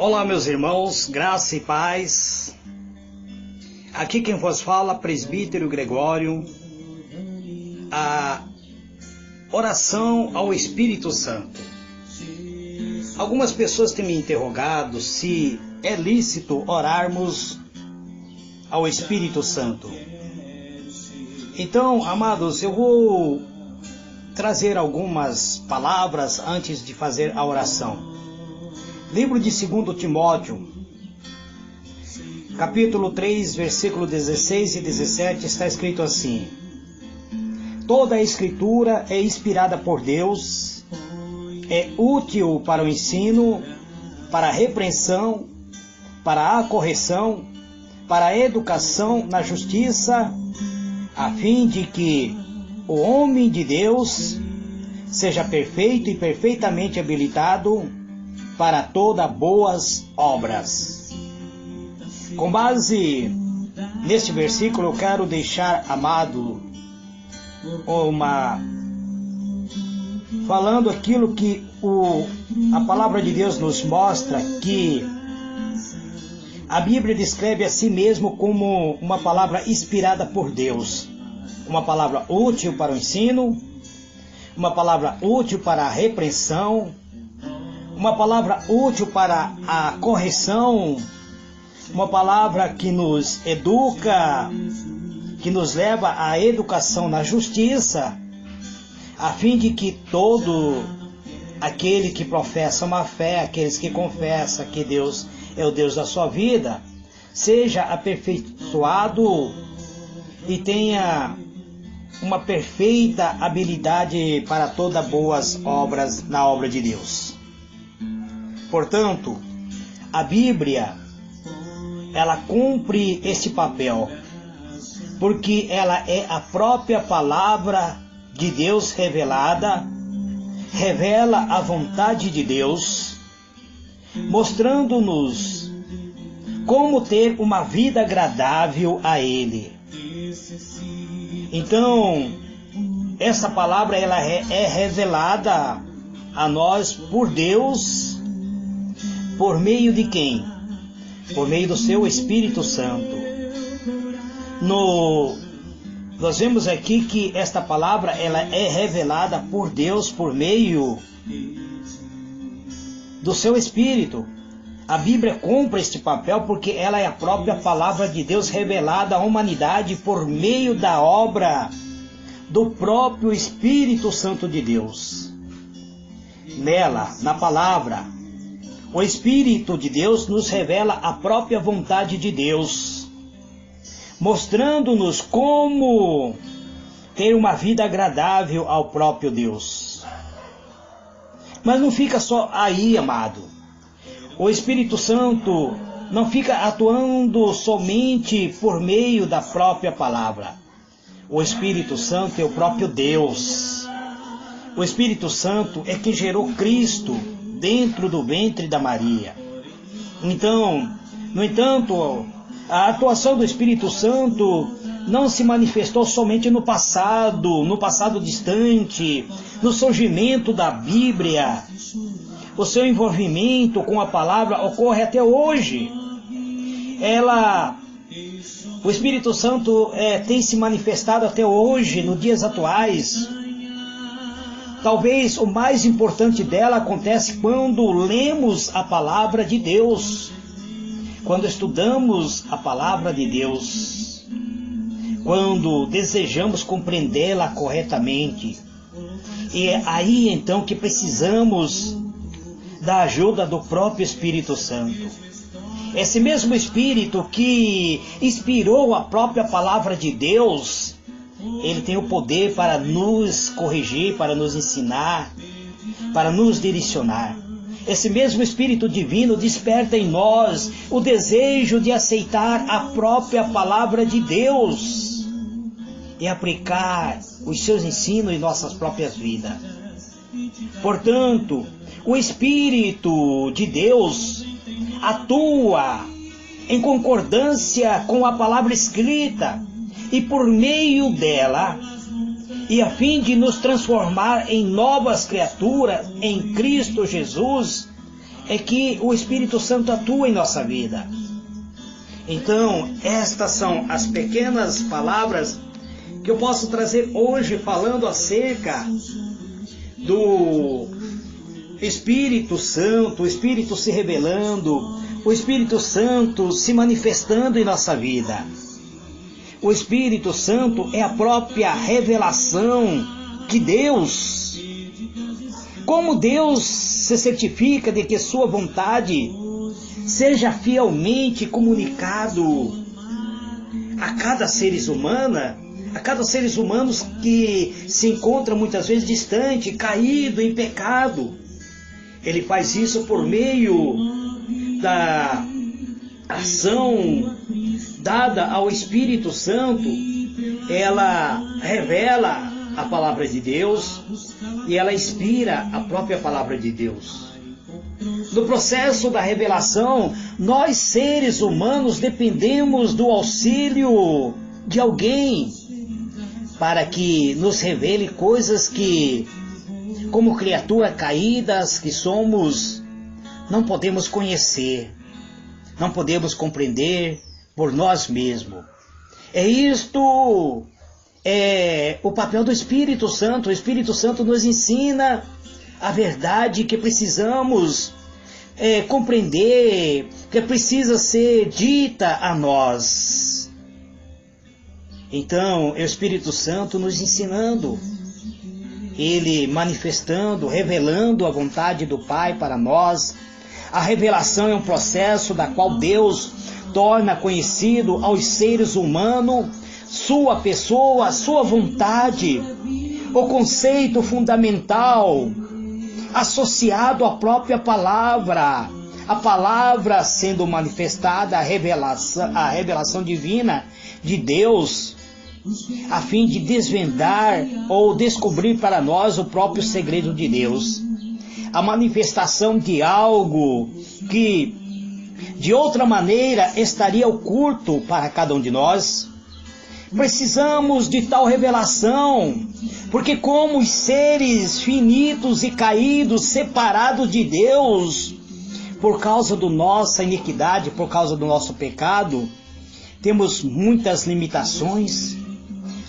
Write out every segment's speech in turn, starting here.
Olá, meus irmãos, graça e paz. Aqui quem vos fala, presbítero Gregório. A oração ao Espírito Santo. Algumas pessoas têm me interrogado se é lícito orarmos ao Espírito Santo. Então, amados, eu vou trazer algumas palavras antes de fazer a oração. Livro de 2 Timóteo, capítulo 3, versículo 16 e 17, está escrito assim: Toda a Escritura é inspirada por Deus, é útil para o ensino, para a repreensão, para a correção, para a educação na justiça, a fim de que o homem de Deus seja perfeito e perfeitamente habilitado para todas boas obras. Com base neste versículo, eu quero deixar, amado, falando aquilo que a palavra de Deus nos mostra, que a Bíblia descreve a si mesmo como uma palavra inspirada por Deus, uma palavra útil para o ensino, uma palavra útil para a repreensão, uma palavra útil para a correção, uma palavra que nos educa, que nos leva à educação na justiça, a fim de que todo aquele que professa uma fé, aqueles que confessam que Deus é o Deus da sua vida, seja aperfeiçoado e tenha uma perfeita habilidade para todas boas obras na obra de Deus. Portanto, a Bíblia, ela cumpre este papel, porque ela é a própria palavra de Deus revelada, revela a vontade de Deus, mostrando-nos como ter uma vida agradável a Ele. Então, essa palavra ela é revelada a nós por Deus. Por meio de quem? Por meio do seu Espírito Santo. Nós vemos aqui que esta palavra ela é revelada por Deus por meio do seu Espírito. A Bíblia cumpre este papel porque ela é a própria palavra de Deus revelada à humanidade por meio da obra do próprio Espírito Santo de Deus. Nela, na palavra, o Espírito de Deus nos revela a própria vontade de Deus, mostrando-nos como ter uma vida agradável ao próprio Deus. Mas não fica só aí, amado. O Espírito Santo não fica atuando somente por meio da própria palavra. O Espírito Santo é o próprio Deus. O Espírito Santo é quem gerou Cristo dentro do ventre da Maria. Então, no entanto, a atuação do Espírito Santo não se manifestou somente no passado distante, no surgimento da Bíblia. O seu envolvimento com a palavra ocorre até hoje. O Espírito Santo tem se manifestado até hoje, nos dias atuais. Talvez o mais importante dela acontece quando lemos a palavra de Deus, quando estudamos a palavra de Deus, quando desejamos compreendê-la corretamente. E é aí então que precisamos da ajuda do próprio Espírito Santo. Esse mesmo Espírito que inspirou a própria palavra de Deus, ele tem o poder para nos corrigir, para nos ensinar, para nos direcionar. Esse mesmo Espírito Divino desperta em nós o desejo de aceitar a própria palavra de Deus e aplicar os seus ensinos em nossas próprias vidas. Portanto, o Espírito de Deus atua em concordância com a palavra escrita, e por meio dela, e a fim de nos transformar em novas criaturas em Cristo Jesus, é que o Espírito Santo atua em nossa vida. Então, estas são as pequenas palavras que eu posso trazer hoje falando acerca do Espírito Santo, o Espírito se revelando, o Espírito Santo se manifestando em nossa vida. O Espírito Santo é a própria revelação de Deus. Como Deus se certifica de que sua vontade seja fielmente comunicado a cada seres humanos que se encontram muitas vezes distante, caído em pecado. Ele faz isso por meio da ação dada ao Espírito Santo. Ela revela a palavra de Deus e ela inspira a própria palavra de Deus. No processo da revelação, nós seres humanos dependemos do auxílio de alguém para que nos revele coisas que, como criaturas caídas que somos, não podemos conhecer, não podemos compreender por nós mesmos. É o papel do Espírito Santo. O Espírito Santo nos ensina a verdade que precisamos compreender, que precisa ser dita a nós. Então, é o Espírito Santo nos ensinando, ele manifestando, revelando a vontade do Pai para nós. A revelação é um processo da qual Deus torna conhecido aos seres humanos sua pessoa, sua vontade, o conceito fundamental associado à própria palavra, a palavra sendo manifestada, a revelação divina de Deus, a fim de desvendar ou descobrir para nós o próprio segredo de Deus. A manifestação de algo que de outra maneira estaria oculto para cada um de nós. Precisamos de tal revelação, porque como os seres finitos e caídos, separados de Deus, por causa da nossa iniquidade, por causa do nosso pecado, temos muitas limitações.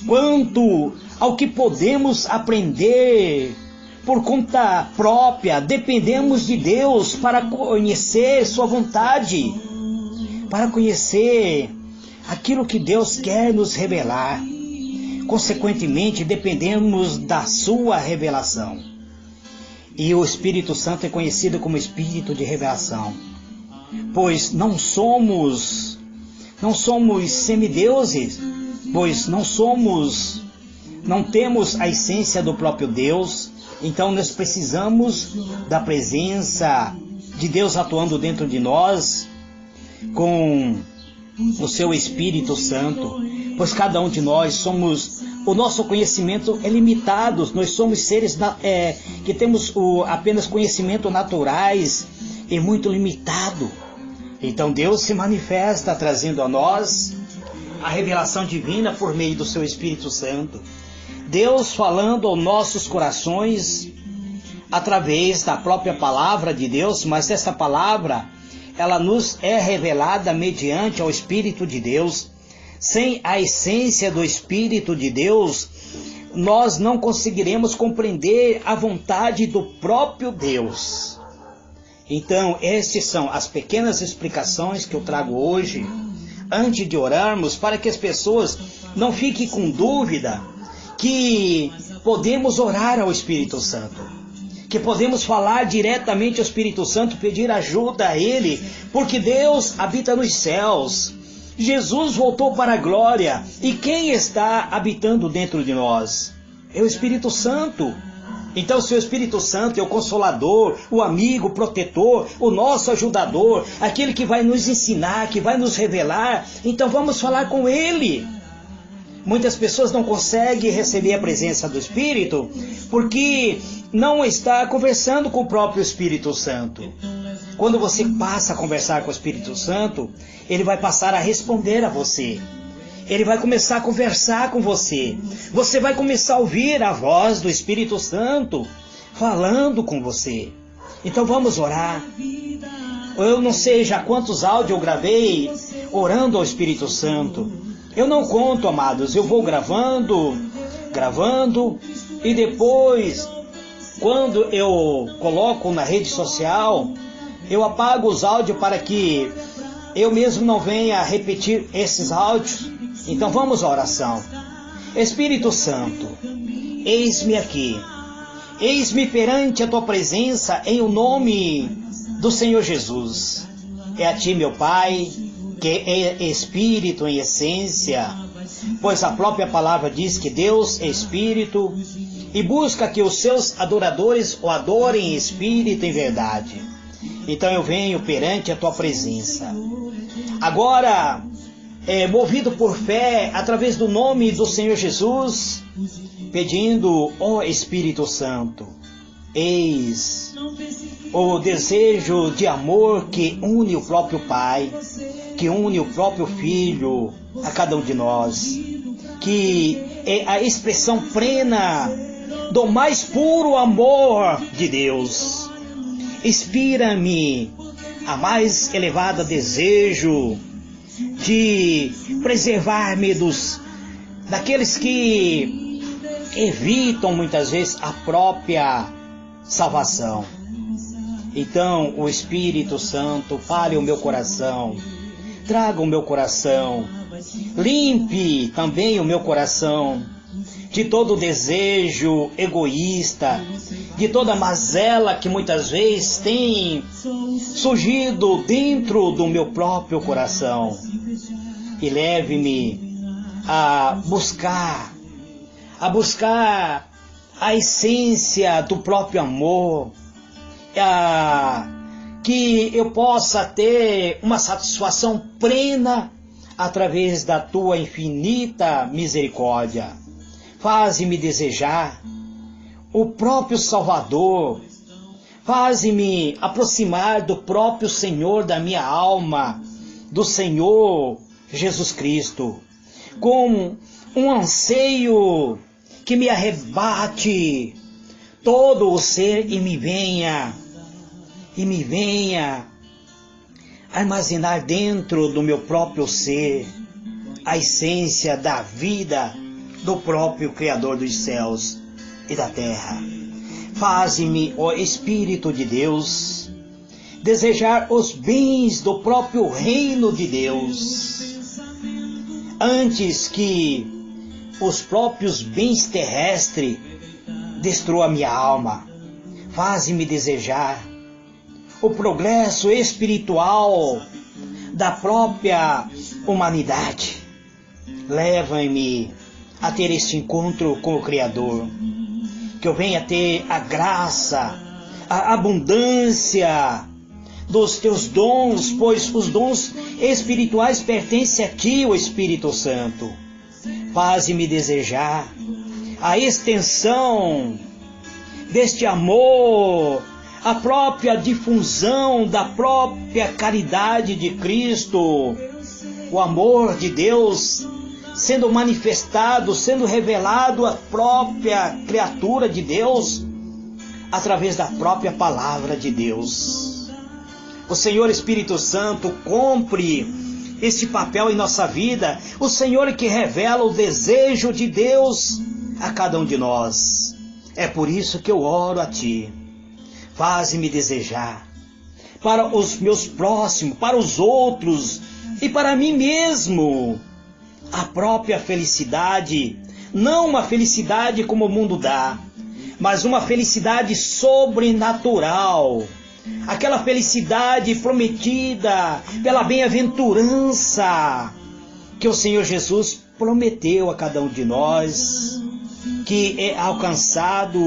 Quanto ao que podemos aprender por conta própria, dependemos de Deus para conhecer sua vontade, para conhecer aquilo que Deus quer nos revelar. Consequentemente, dependemos da sua revelação. E o Espírito Santo é conhecido como Espírito de revelação, pois não somos semideuses, pois não temos a essência do próprio Deus. Então nós precisamos da presença de Deus atuando dentro de nós com o seu Espírito Santo, pois cada um de nós o nosso conhecimento é limitado. Nós somos seres que temos apenas conhecimento naturais e muito limitado. Então Deus se manifesta trazendo a nós a revelação divina por meio do seu Espírito Santo. Deus falando aos nossos corações através da própria palavra de Deus, mas essa palavra ela nos é revelada mediante o Espírito de Deus. Sem a essência do Espírito de Deus, nós não conseguiremos compreender a vontade do próprio Deus. Então, estas são as pequenas explicações que eu trago hoje, antes de orarmos, para que as pessoas não fiquem com dúvida que podemos orar ao Espírito Santo, que podemos falar diretamente ao Espírito Santo, pedir ajuda a Ele, porque Deus habita nos céus. Jesus voltou para a glória, e quem está habitando dentro de nós? É o Espírito Santo. Então, se o Espírito Santo é o Consolador, o amigo, o protetor, o nosso ajudador, aquele que vai nos ensinar, que vai nos revelar, então vamos falar com Ele. Muitas pessoas não conseguem receber a presença do Espírito porque não está conversando com o próprio Espírito Santo. Quando você passa a conversar com o Espírito Santo, ele vai passar a responder a você. Ele vai começar a conversar com você. Você vai começar a ouvir a voz do Espírito Santo falando com você. Então vamos orar. Eu não sei já quantos áudios eu gravei orando ao Espírito Santo. Eu não conto, amados. Eu vou gravando, e depois, quando eu coloco na rede social, eu apago os áudios para que eu mesmo não venha repetir esses áudios. Então vamos à oração. Espírito Santo, eis-me aqui. Eis-me perante a tua presença em o nome do Senhor Jesus. É a ti, meu Pai, que é Espírito em essência, pois a própria palavra diz que Deus é Espírito e busca que os seus adoradores o adorem em Espírito e em verdade. Então eu venho perante a tua presença. Agora, movido por fé, através do nome do Senhor Jesus, pedindo, ó Espírito Santo, eis o desejo de amor que une o próprio Pai, que une o próprio Filho a cada um de nós, que é a expressão plena do mais puro amor de Deus. Inspira-me a mais elevada desejo de preservar-me daqueles que evitam muitas vezes a própria salvação. Então o Espírito Santo fale o meu coração, traga o meu coração, limpe também o meu coração de todo desejo egoísta, de toda mazela que muitas vezes tem surgido dentro do meu próprio coração. E leve-me a buscar a essência do próprio amor, que eu possa ter uma satisfação plena através da tua infinita misericórdia. Faze-me desejar o próprio Salvador, faze-me aproximar do próprio Senhor da minha alma, do Senhor Jesus Cristo, com um anseio que me arrebate todo o ser e me venha armazenar dentro do meu próprio ser a essência da vida do próprio Criador dos céus e da terra. Faze-me, ó Espírito de Deus, desejar os bens do próprio reino de Deus, antes que os próprios bens terrestres destruam a minha alma. Faze-me desejar o progresso espiritual da própria humanidade. Leva-me a ter este encontro com o Criador, que eu venha ter a graça, a abundância dos teus dons, pois os dons espirituais pertencem a ti, o Espírito Santo. Faze-me desejar a extensão deste amor, a própria difusão da própria caridade de Cristo, o amor de Deus sendo manifestado, sendo revelado à própria criatura de Deus, através da própria palavra de Deus. O Senhor Espírito Santo cumpre este papel em nossa vida, o Senhor que revela o desejo de Deus a cada um de nós. É por isso que eu oro a Ti. Faze-me desejar para os meus próximos, para os outros e para mim mesmo a própria felicidade, não uma felicidade como o mundo dá, mas uma felicidade sobrenatural, aquela felicidade prometida pela bem-aventurança que o Senhor Jesus prometeu a cada um de nós, que é alcançado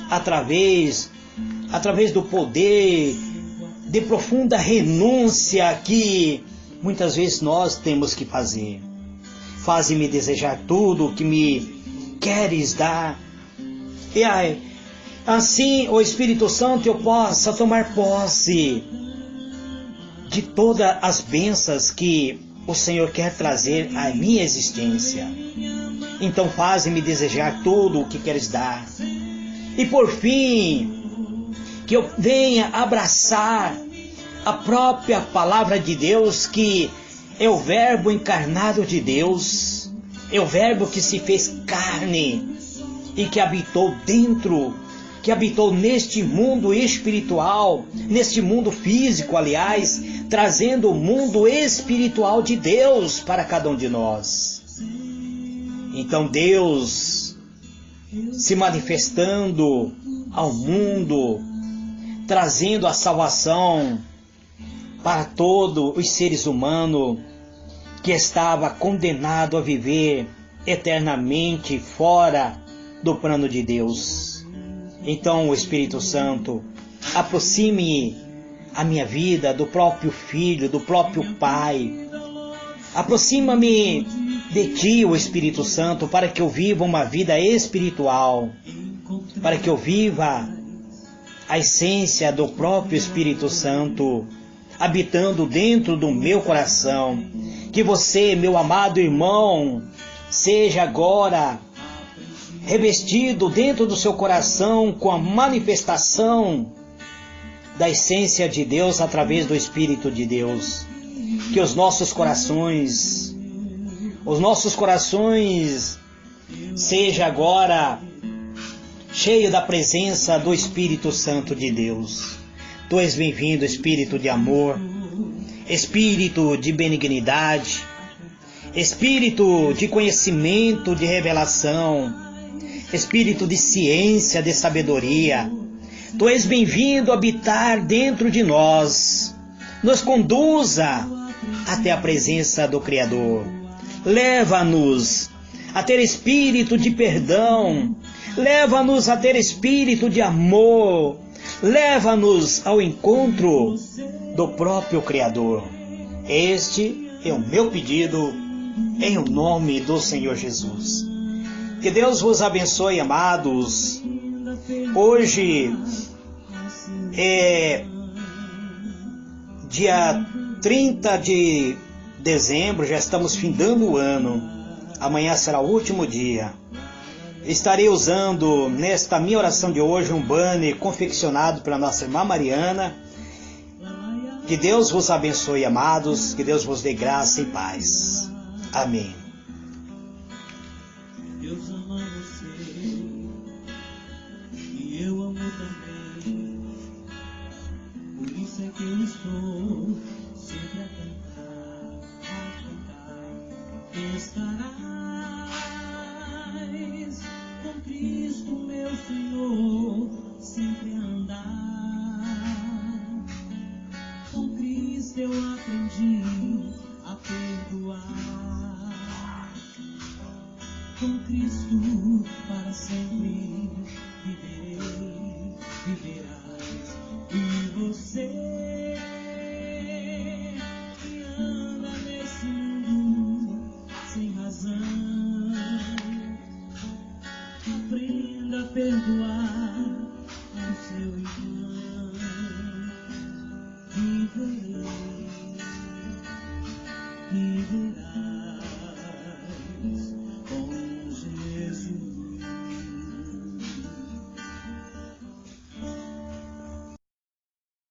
através do poder de profunda renúncia que muitas vezes nós temos que fazer. Faze-me desejar tudo o que me queres dar, e assim, o Espírito Santo, eu possa tomar posse de todas as bênçãos que o Senhor quer trazer à minha existência. Então faze-me desejar tudo o que queres dar. E por fim, que eu venha abraçar a própria palavra de Deus, que é o Verbo encarnado de Deus, é o Verbo que se fez carne e que habitou neste mundo espiritual, neste mundo físico, aliás, trazendo o mundo espiritual de Deus para cada um de nós. Então Deus se manifestando ao mundo, trazendo a salvação para todos os seres humanos que estava condenado a viver eternamente fora do plano de Deus. Então o Espírito Santo aproxime a minha vida do próprio Filho, do próprio Pai. Aproxima-me de Ti, o Espírito Santo, para que eu viva uma vida espiritual, para que eu viva a essência do próprio Espírito Santo habitando dentro do meu coração. Que você, meu amado irmão, seja agora revestido dentro do seu coração com a manifestação da essência de Deus através do Espírito de Deus. Que os nossos corações seja agora cheio da presença do Espírito Santo de Deus. Tu és bem-vindo, Espírito de amor, Espírito de benignidade, Espírito de conhecimento, de revelação, Espírito de ciência, de sabedoria. Tu és bem-vindo a habitar dentro de nós. Nos conduza até a presença do Criador. Leva-nos a ter espírito de perdão. Leva-nos a ter espírito de amor. Leva-nos ao encontro do próprio Criador. Este é o meu pedido em o nome do Senhor Jesus. Que Deus vos abençoe, amados. Hoje é dia 30 de dezembro, já estamos findando o ano. Amanhã será o último dia. Estarei usando nesta minha oração de hoje um banner confeccionado pela nossa irmã Mariana. Que Deus vos abençoe, amados. Que Deus vos dê graça e paz. Amém. Deus ama você e eu amo também. Por isso é que eu estou sempre a cantar, Estarás com Cristo, meu Senhor, sempre a andar. Com Cristo eu aprendi a perdoar. Com Cristo para sempre viverei, viverás. E você que anda nesse mundo sem razão, aprenda a perdoar ao seu irmão. Viverei.